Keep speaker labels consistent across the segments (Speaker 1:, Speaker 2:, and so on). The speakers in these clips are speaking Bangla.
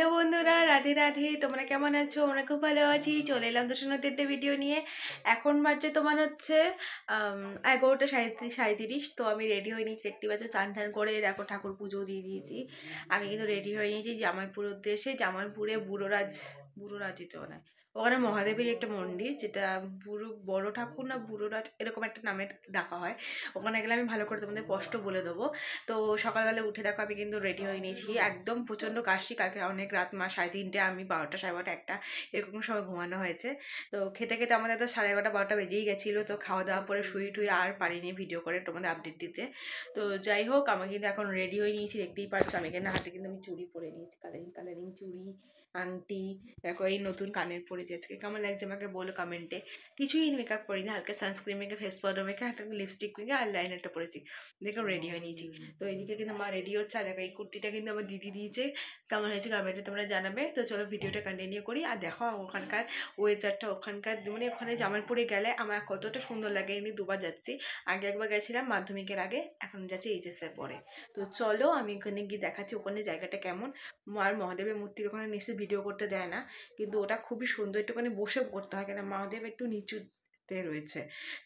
Speaker 1: হ্যালো বন্ধুরা, রাধে রাধে। তোমরা কেমন আছো? আমরা খুব ভালো আছি। চলে এলাম তো নতুন একটা ভিডিও নিয়ে। এখন বাজছে তোমার হচ্ছে 11:37। তো আমি রেডি হয়ে নিয়েছি, দেখতে পাচ্ছ। চান টান করে দেখো, ঠাকুর পুজো দিয়ে দিয়েছি। আমি কিন্তু রেডি হয়ে নিয়েছি জামালপুরের উদ্দেশ্যে। জামালপুরে বুড়োরাজই তো নয়, ওখানে মহাদেবের একটা মন্দির, যেটা বড় ঠাকুর না বুড়োরাজ এরকম একটা নামে ডাকা হয়। ওখানে গেলে আমি ভালো করে তোমাদের স্পষ্ট বলে দেবো। তো সকালবেলা উঠে দেখো আমি কিন্তু রেডি হয়ে নিয়েছি, একদম প্রচণ্ড কাশি। কালকে অনেক রাত 3:30 আমি 12টা 12:30 1টা এরকম সময় ঘুমানো হয়েছে। তো খেতে খেতে আমাদের তো 11:30 12টা বেজেই গেছিলো। তো খাওয়া দাওয়া পরে শুয়ে টুয়ে আর পারিনি ভিডিও করে তোমাদের আপডেট দিতে। তো যাই হোক, আমি কিন্তু এখন রেডি হয়ে নিয়েছি, দেখতেই পারছো। আমি এখানে হাতে কিন্তু আমি চুড়ি পরে নিয়েছি, কালারিং চুড়ি, আংটি। দেখো এই নতুন কানের পরেছি আজকে। কেমন লাগছে আমাকে বলো কমেন্টে। কিছুই মেকআপ করিনি, হালকা সানস্ক্রিন মেখে, ফেস পাউডার মেখে, একটা লিপস্টিক মেখে আর লাইনারটা পরেছি। দেখো রেডি হয়ে নিয়েছি। তো এইদিকে কিন্তু মা রেডি হচ্ছে। আর দেখো এই কুর্তিটা কিন্তু আমার দিদি দিয়েছে। কেমন হয়েছে কমেন্টে তোমরা জানাবে। তো চলো ভিডিওটা কন্টিনিউ করি। আর দেখো ওখানকার ওয়েদারটা, ওখানকার মানে ওখানে জামালপুরে গেলে আমার কতটা সুন্দর লাগে। এমনি দুবার যাচ্ছি, আগে একবার গেছিলাম মাধ্যমিকের আগে, এখন যাচ্ছি এইচএসের পরে। তো চলো আমি ওখানে গিয়ে দেখাচ্ছি ওখানে জায়গাটা কেমন। আর মহাদেবের মূর্তির ওখানে নিচে ভিডিও করতে দেয় না, কিন্তু ওটা খুবই সুন্দর। একটুখানি বসে করতে হয়, কেন মহাদেব একটু নিচুতে রয়েছে,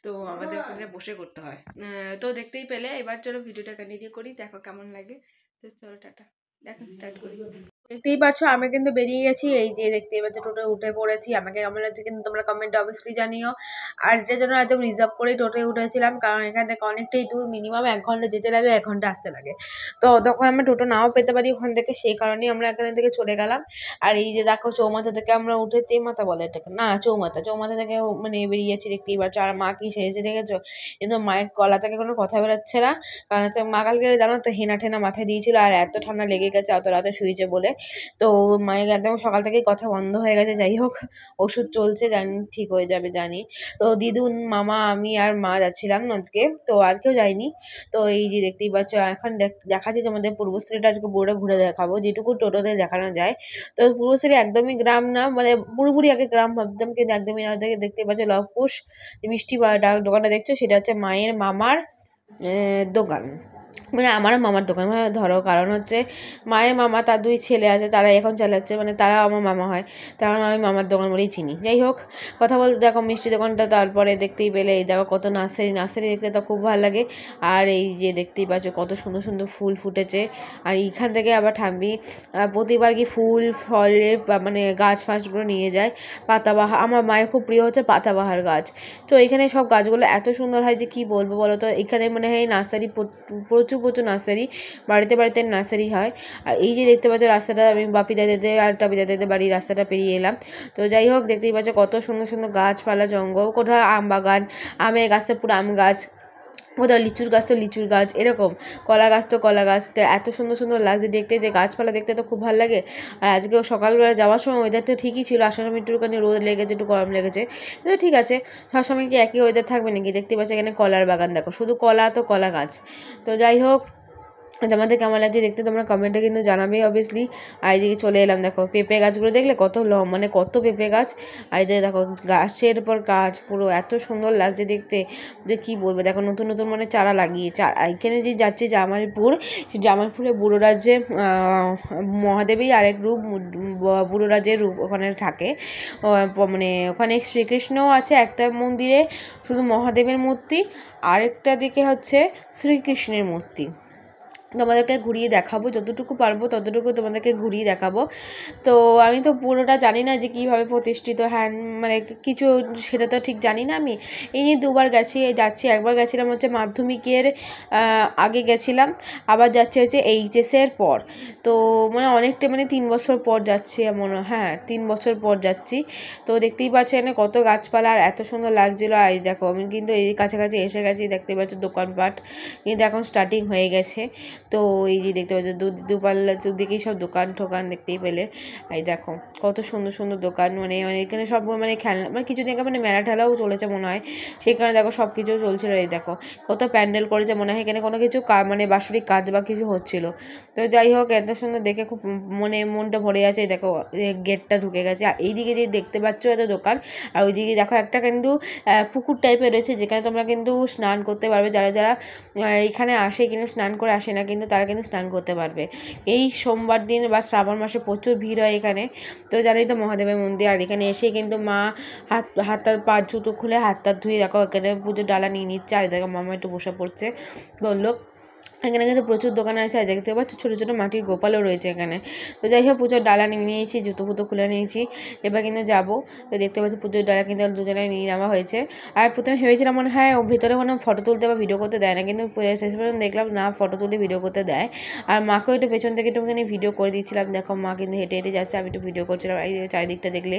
Speaker 1: তো আমাদের ওখানে বসে করতে হয়। তো দেখতেই পেলে। এবার চলো ভিডিওটা কন্টিনিউ করি, দেখো কেমন লাগে। তো চলো টাটা, দেখো স্টার্ট করি। দেখতেই পাচ্ছ আমি কিন্তু বেরিয়ে গেছি। এই যে দেখতেই পাচ্ছ টোটো উঠে পড়েছি। আমাকে কেমন লাগছে কিন্তু তোমরা কমেন্টে অবভিয়াসলি জানিও। আর এটার জন্য একদম রিজার্ভ করেই টোটোয় উঠেছিলাম, কারণ এখান থেকে অনেকটাই দূর, মিনিমাম 1 ঘন্টা যেতে লাগে, 1 ঘন্টা আসতে লাগে। তো তখন আমরা টোটো নাও পেতে পারি ওখান থেকে, সেই কারণেই আমরা এখান থেকে চলে গেলাম। আর এই যে দেখো চৌমাথা থেকে আমরা উঠে, তেমাথা বলে এটাকে, না চৌমাথা থেকে মানে বেরিয়েছি, দেখতেই পাচ্ছ। আর মা কি সেজে দেখেছো? কিন্তু মায়ের গলা থেকে কোনো কথা বেরোচ্ছে না, কারণ হচ্ছে মা কালকে জানো তো হেনা ঠেনা মাথায় দিয়েছিল, আর এত ঠান্ডা লেগে গেছে অত রাতে শুয়েছে বলে। তো মায়ের একদম সকাল থেকেই কথা বন্ধ হয়ে গেছে। যাই হোক, ওষুধ চলছে, জানি ঠিক হয়ে যাবে জানি। তো দিদুন, মামা, আমি আর মা যাচ্ছিলাম আজকে, তো আর কেউ যায়নি। তো এই যে দেখতেই পাচ্ছ, এখন দেখাচ্ছি তোমাদের পূর্বশ্রীটা আজকে পুরোটা ঘুরে দেখাবো, যেটুকু টোটোতে দেখানো যায়। তো পূর্বশ্রী একদমই গ্রাম না, মানে পুরোপুরি আগে গ্রাম ভাবতাম, কিন্তু একদমই না। দেখতে পাচ্ছ লবকুশ মিষ্টি দোকানটা দেখছো, সেটা হচ্ছে মায়ের মামার দোকান, মানে আমারও মামার দোকান মানে ধরো। কারণ হচ্ছে মায়ের মামা, তার 2 ছেলে আছে, তারা এখন চালাচ্ছে, মানে তারা আমার মামা হয়। তার আমি মামার দোকান বলেই চিনি। যাই হোক, কথা বলতে দেখো মিষ্টি দোকানটা, তারপরে দেখতেই পেলে এই দেখো কত নার্সারি দেখতে তো খুব ভালো লাগে। আর এই যে দেখতেই পাচ্ছ কত সুন্দর সুন্দর ফুল ফুটেছে। আর এইখান থেকে আবার ঠাম্মি প্রতিবার কি ফুল ফলে মানে গাছ ফাছগুলো নিয়ে যায়। পাতাবাহার, আমার মায়ের খুব প্রিয় হচ্ছে পাতাবাহার গাছ। তো এখানে সব গাছগুলো এত সুন্দর হয় যে কি বলবো বলো তো। এখানে মানে হয় নার্সারি, প্রচুর নার্সারি, বাড়িতে নার্সারি হয়। আর এই যে দেখতে পাচ্ছ রাস্তাটা, আমি বাপিদা দিতে আর টাপিদা দিতে বাড়ির রাস্তাটা পেরিয়ে এলাম। তো যাই হোক, দেখতেই পাচ্ছ কত সুন্দর সুন্দর গাছপালা, জঙ্গল, কোথাও আম বাগান, আমের গাছটা পুরো আম গাছ, কোথাও লিচুর গাছ তো লিচুর গাছ, এরকম কলা গাছ তো কলা গাছ। তো এত সুন্দর সুন্দর লাগছে দেখতে, যে গাছপালা দেখতে তো খুব ভালো লাগে। আর আজকেও সকালবেলা যাওয়ার সময় ওয়েদারটা ঠিকই ছিল, আসার সময় একটুখানি রোদ লেগেছে, একটু গরম লেগেছে, কিন্তু ঠিক আছে। সবসময় কি একই ওয়েদার থাকবে নাকি? দেখতে পাচ্ছি এখানে কলার বাগান, দেখো শুধু কলা তো কলা গাছ। তো যাই হোক, তোমাদের কেমন লাগছে দেখতে তোমরা কমেন্টে কিন্তু জানাবে অবভিয়াসলি। আর এদিকে চলে এলাম, দেখো পেঁপে গাছগুলো দেখলে কত মানে কত পেঁপে গাছ। আর এদিকে দেখো গাছের পর গাছ, পুরো এত সুন্দর লাগছে দেখতে যে কি বলবো। দেখো নতুন নতুন মানে চারা লাগিয়েছে। আর এখানে যে যাচ্ছে জামালপুর, সে জামালপুরে বুড়োরাজ্যে মহাদেবই আরেক রূপ, বুড়োরাজের রূপ ওখানে থাকে। মানে ওখানে শ্রীকৃষ্ণও আছে একটা মন্দিরে, শুধু মহাদেবের মূর্তি, আরেকটা দিকে হচ্ছে শ্রীকৃষ্ণের মূর্তি। তোমাদেরকে ঘুরিয়ে দেখাবো, যতটুকু পারবো ততটুকু তোমাদেরকে ঘুরিয়ে দেখাবো। তো আমি তো পুরোটা জানি না যে কীভাবে প্রতিষ্ঠিত, হ্যাঁ মানে কিছু সেটা তো ঠিক জানি না। আমি এই নিয়ে 2বার যাচ্ছি। একবার গেছিলাম হচ্ছে মাধ্যমিকের আগে গেছিলাম, আবার যাচ্ছে হচ্ছে এইচএসের পর। তো মানে অনেকটা মানে 3 বছর পর যাচ্ছি মনে, হ্যাঁ 3 বছর পর যাচ্ছি। তো দেখতেই পাচ্ছি এখানে কত গাছপালা, আর এত সুন্দর লাগছিলো। আর দেখো আমি কিন্তু এই কাছাকাছি এসে গেছি, দেখতে পাচ্ছি দোকানপাট কিন্তু এখন স্টার্টিং হয়ে গেছে। তো এই যে দেখতে পাচ্ছ দুপাল্লা দিকেই সব দোকান ঠোকান দেখতেই পেলে। এই দেখো কত সুন্দর সুন্দর দোকান, মানে এখানে সব মানে খেলনা, মানে কিছুদিন আগে মানে মেলা ঠেলাও চলেছে মনে হয়, সেই কারণে দেখো সব কিছু চলছিল। এই দেখো কত প্যান্ডেল করেছে, মনে হয় এখানে কোনো কিছু মানে বাৎসরিক কাজ বা কিছু হচ্ছিল। তো যাই হোক, এত সুন্দর দেখে খুব মনটা ভরে আছে। দেখো গেটটা ঢুকে গেছে। আর এইদিকে যে দেখতে পাচ্ছ এত দোকান, আর ওইদিকে দেখো একটা কিন্তু পুকুর টাইপের রয়েছে, যেখানে তোমরা কিন্তু স্নান করতে পারবে। যারা যারা এখানে আসে, কিন্তু স্নান করে আসে না, কিন্তু তারা কিন্তু স্নান করতে পারবে। এই সোমবার দিন বা শ্রাবণ মাসে প্রচুর ভিড় হয় এখানে। তো জানোই তো মহাদেবের মন্দির, আর এখানে এসে কিন্তু মা হাত পা জুতো খুলে হাত ধুয়ে দেখো এখানে পুজোর ডালা নিয়ে নিচ্ছে। আর দেখো মামা একটু বসে পড়ছে, বললো। এখানে কিন্তু প্রচুর দোকান আছে, আর দেখতে পাচ্ছ ছোটো ছোটো মাটির গোপালও রয়েছে এখানে। তো যাই হোক পুজোর ডালা নিয়ে নিয়েছি, জুতো ফুতো খুলে নিয়েছি, এবার কিন্তু যাবো। তো দেখতে পাচ্ছি পুজোর ডালা কিন্তু দুজনে নিয়ে নেওয়া হয়েছে। আর প্রথমে ভেবেছিলাম মনে হয় ভিতরে কোনো ফটো তুলতে বা ভিডিও করতে দেয় না, কিন্তু শেষ পর্যন্ত দেখলাম না, ফটো তুলতে ভিডিও করতে দেয়। আর মাকেও একটু পেছন থেকে একটুখানি ভিডিও করে দিচ্ছিলাম। দেখো মা কিন্তু হেঁটে হেঁটে যাচ্ছে, আমি একটু ভিডিও করছিলাম। এই চারিদিকটা দেখলে,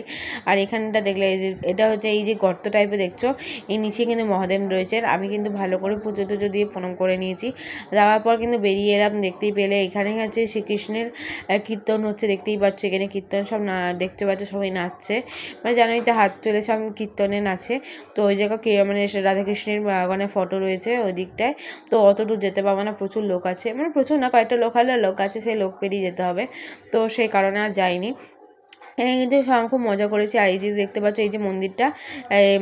Speaker 1: আর এখানটা দেখলে এটা হচ্ছে এই যে গর্ত টাইপের দেখছো, এই নিচে কিন্তু মহাদেব রয়েছে। আমি কিন্তু ভালো করে পুজো টুজো দিয়ে প্রণাম করে নিয়েছি। যাওয়ার পর কিন্তু বেরিয়ে এলাম, দেখতেই পেলে এখানে হচ্ছে শ্রীকৃষ্ণের কীর্তন হচ্ছে, দেখতেই পাচ্ছ এখানে কীর্তন সব দেখতে পাচ্ছ সবাই নাচছে, মানে জানোই তো হাত তুলে সব কীর্তনে নাচে। তো ওই জায়গায় মানে রাধাকৃষ্ণের মানে ফটো রয়েছে ওই দিকটায়। তো অত দূর যেতে পারবো না, প্রচুর লোক আছে, মানে প্রচুর না, কয়েকটা লোক আছে, সেই লোক পেরিয়ে যেতে হবে। তো সেই কারণে আর যাইনি। এখানে কিন্তু সব খুব মজা করেছি। আর এই যে দেখতে পাচ্ছ এই যে মন্দিরটা,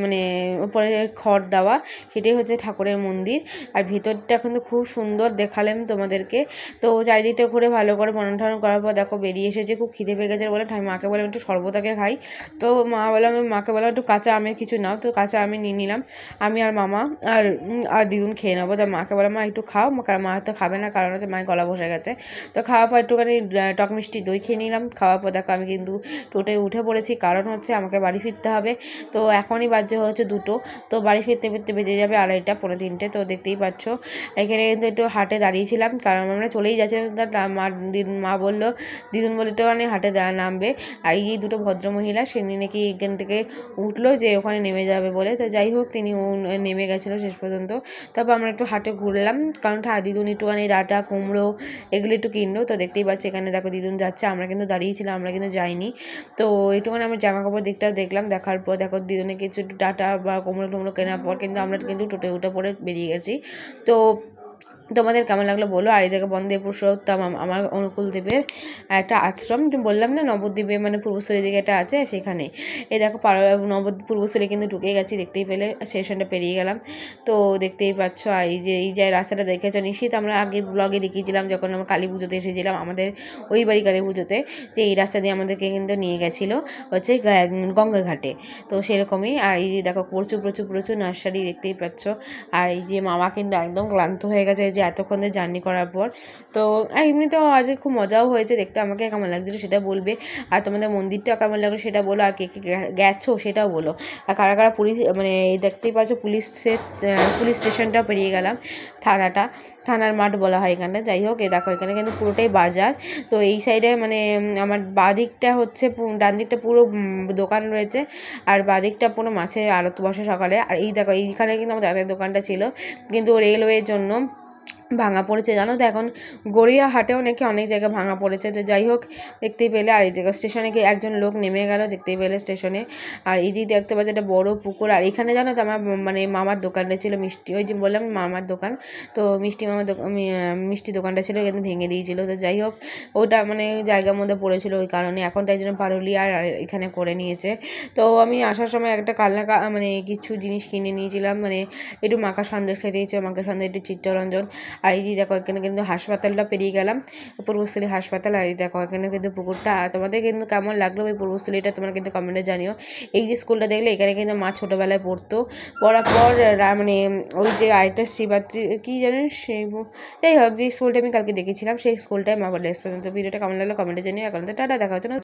Speaker 1: মানে উপরে খড় দেওয়া, সেটাই হচ্ছে ঠাকুরের মন্দির। আর ভেতরটা কিন্তু খুব সুন্দর দেখালাম তোমাদেরকে। তো চারিদিকটা ঘুরে ভালো করে প্রণাম টনাম করার পর দেখো বেরিয়ে এসেছে, খুব খিদে পেয়ে গেছে বলে মাকে বললাম একটু শরবতাকে খাই। তো মাকে বললাম একটু কাঁচা আমের কিছু নাও, তো কাঁচা আমি নিয়ে নিলাম। আমি আর মামা আর দ্বিগুণ খেয়ে নেবো। তো মাকে বললাম মা একটু খাও, কারণ মা তো খাবে না, কারণ হচ্ছে মায়ের গলা বসে গেছে। তো খাওয়ার পর একটুখানি টক মিষ্টি দই খেয়ে নিলাম। খাওয়ার পর দেখো আমি কিন্তু টোটোয় উঠে পড়েছি, কারণ হচ্ছে আমাকে বাড়ি ফিরতে হবে। তো এখনই বাজে হচ্ছে 2টো, তো বাড়ি ফিরতে ফিরতে বেজে যাবে 2:30 পৌনে 3টে। তো দেখতেই পাচ্ছ এখানে কিন্তু একটু হাটে দাঁড়িয়েছিলাম, কারণ আমরা চলেই যাচ্ছিলাম। মা বললো, দিদুন বলে একটুখানি হাটে নামবে। আর এই দুটো ভদ্রমহিলা সেদিন নাকি এখান থেকে উঠলো যে ওখানে নেমে যাবে বলে। তো যাই হোক তিনি নেমে গেছিলো শেষ পর্যন্ত। তারপর আমরা একটু হাটে ঘুরলাম, কারণ দিদুন একটুখানি ডাঁটা কুমড়ো এগুলো একটু কিনলো। তো দেখতেই পাচ্ছি এখানে দেখো দিদুন যাচ্ছে, আমরা কিন্তু দাঁড়িয়েছিলাম, আমরা কিন্তু যাইনি। তো এইটুকুনি আমি জামা কাপড় দিকটাও দেখলাম, দেখার পর দেখো দিদুনে কিছু একটু ডাটা বা কুমড়ো টুমড়ো কেনার পর কিন্তু আমরা কিন্তু টোটোয় উঠে পড়ে বেরিয়ে গেছি। তো তোমাদের কেমন লাগলো বলো। আর এই দেখো বন্দে পুরুষোত্তম আমার অনুকূল দেবের একটা আশ্রম, বললাম না নবদ্বীপে মানে পূর্বস্থলীর দিকে একটা আছে, সেখানে এই দেখো পূর্বস্থলী কিন্তু ঢুকে গেছি, দেখতেই পেলে স্টেশনটা পেরিয়ে গেলাম। তো দেখতেই পাচ্ছ। আর এই যে রাস্তাটা দেখেছো নিশ্চিত, আমরা আগে ব্লগে দেখিয়েছিলাম যখন আমরা কালী পুজোতে এসেছিলাম, আমাদের ওই বাড়ি কালী পুজোতে, যে এই রাস্তা দিয়ে আমাদেরকে কিন্তু নিয়ে গেছিলো হচ্ছে গঙ্গার ঘাটে। তো সেরকমই। আর এই যে দেখো প্রচুর নার্সারি দেখতেই পাচ্ছ। আর এই যে মামা কিন্তু একদম ক্লান্ত হয়ে গেছে যে এতক্ষণ ধরে জার্নি করার পর। তো এমনিতেও আজ খুব মজাও হয়েছে দেখতে, আমাকে কেমন লাগছিলো সেটা বলবে। আর তোমাদের মন্দিরটাও কেমন লাগলো সেটা বলো, আর কে কে গেছো সেটাও বলো। আর কারা কারা পুলিশ মানে দেখতেই পাচ্ছ পুলিশ স্টেশনটাও পেরিয়ে গেলাম, থানার মাঠ বলা হয় এখানে। যাই হোক দেখো এখানে কিন্তু পুরোটাই বাজার। তো এই সাইডে মানে আমার বাঁ দিকটা হচ্ছে, ডান দিকটা পুরো দোকান রয়েছে, আর বাঁ দিকটা পুরো মাছের আড়ত বসে সকালে। আর এই দেখো এইখানে কিন্তু আমার দাদার দোকানটা ছিল, কিন্তু রেলওয়ের জন্য ভাঙা পড়েছে, জানো তো। এখন গড়িয়াহাটেও নাকি অনেক জায়গায় ভাঙা পড়েছে। তো যাই হোক দেখতেই পেলে। আর এই জায়গা স্টেশনে কি একজন লোক নেমে গেল, দেখতেই পেলে স্টেশনে। আর এই দিকে দেখতে পাচ্ছি একটা বড় পুকুর। আর এখানে জানো তো আমার মানে মামার দোকানটা ছিল মিষ্টি, ওই যে বললাম মামার দোকান। তো মিষ্টি দোকানটা ছিল, কিন্তু ভেঙে দিয়েছিল। তো যাই হোক ওটা মানে জায়গার মধ্যে পড়েছিল, ওই কারণে এখন তাই জন্য পারুলি আর এখানে করে নিয়েছে। তো আমি আসার সময় একটা মানে কিছু জিনিস কিনে নিয়েছিলাম, মানে একটু মাখা সন্দেশ খেতে ইচ্ছে, মাখা সন্দেশ, একটু চিত্তরঞ্জন। আর এই যে দেখো এখানে কিন্তু হাসপাতালটা পেরিয়ে গেলাম, পূর্বস্থলী হাসপাতাল। আর এই দেখো এখানে কিন্তু পুকুরটা। আর তোমাদের কিন্তু কেমন লাগলো ওই পূর্বস্থলীটা তোমরা কিন্তু কমেন্টে জানিও। এই যে স্কুলটা দেখলে, এখানে কিন্তু মা ছোটোবেলায় পড়তো, পড়ার পর মানে ওই যে আরেকটা শিবাত্রী কী জানেন সেই, যাই হোক যে স্কুলটা আমি কালকে দেখেছিলাম সেই স্কুলটায় মা বলে। পর্যন্ত ভিডিওটা কেমন লাগলো কমেন্টে জানিও। এখন তো টাটা, দেখা হচ্ছে না।